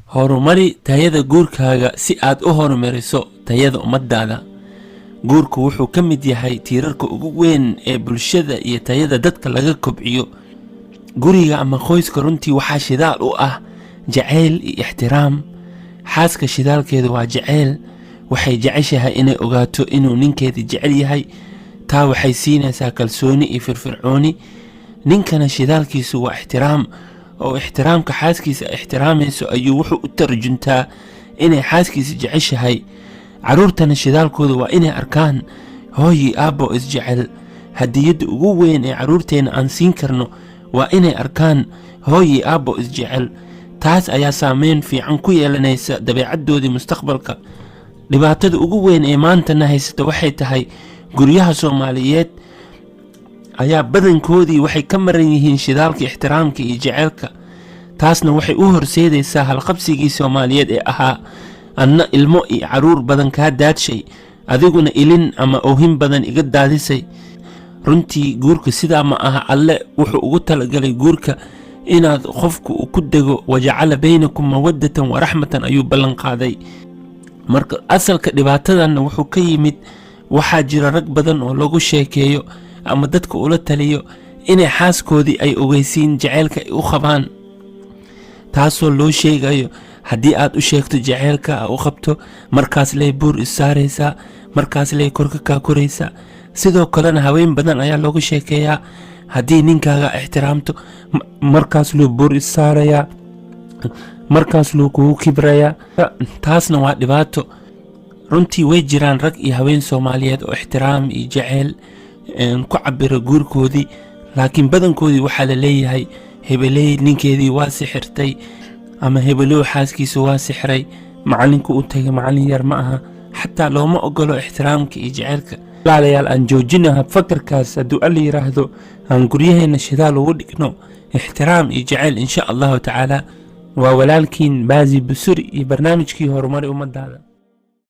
horumari tayada guurkaaga si aad u horumariso tayada ummadaada. guurku wuxuu ka mid yahay tiirarka ugu weyn ee bulshada iyo tayada dadka laga kobciyo. guriga ama qoyska runtii waxaa shidaal u ah jacayl iyo ixtiraam. xaaska shidaalkeedu waa jacayl, waxay jeceshahay inay ogaato inuu ninkeeda jecel yahay. taa waxay siinaysaa kalsooni iyo firfircooni. ninkana shidaalkiisu waa ixtiraam, oo ixtiraamka xaaskiisa ixtiraamayso ayuu wuxuu u tarjuntaa inay xaaskiisa jeceshahay. caruurtana shidaalkooda waa inay arkaan hooyi aabbo isjecel. hadiyadda ugu weyn ee caruurteena aan siin karno waa inay arkaan hooyi aabbo isjecel. taas ayaa saameyn fiican ku yeelanaysa dabeecaddoodii mustaqbalka. dhibaatada ugu weyn ee maantana haysata waxay tahay guryaha Soomaaliyeed ayaa badankoodii waxay ka maran yihiin shidaalka, ixtiraamka iyo jaceylka. taasna waxay u horseedaysaa halqabsigii Soomaaliyeed ee ahaa anna ilmo iyo caruur badan kaa daadshay, adiguna ilin ama oohin badan iga daadisay. runtii guurka sidaa ma aha. alle wuxuu ugu talagalay guurka inaad qofku ku dego, wajacala baynakum mawaddatan wa raxmatan ayuu ballan qaaday. marka asalka dhibaatadanna wuxuu ka yimid waxaa jira rag badan oo lagu sheekeeyo ama dadka ula taliyo inay xaaskoodii ay ogeysiin jaceylka ay u qabaan, taasoo loo sheegayo haddii aad u sheegto jaceylka u qabto markaas lay buur isaaraysaa, markaas lay korka kaa koraysaa. sidoo kalena haween badan ayaa loogu sheekeeyaa haddii ninkaaga ixtiraamto markaas loo buur isaarayaa, markaas loo kugu kibrayaa. taasna waa dhibaato. runtii way jiraan rag iyo haween Soomaaliyeed oo ixtiraam iyo jaceyl ku cabira guurkoodii, laakiin badankoodii waxaa la leeyahay hebeley ninkeedii waa sixirtay ama hebelow xaaskiisa waa sixray. macalinku u tagay macalin yar ma aha. xataa looma ogolo ixtiraamka iyo jaceylka. walaalayaal aan joojinaha fakarkaas. hadduu alla yiraahdo aan guryaheena shidaal ugu dhigno ixtiraam iyo jaceyl insha allahu tacaala. waa walaalkiin Baazi Busuri iyo barnaamijkii Horumari Ummadaada.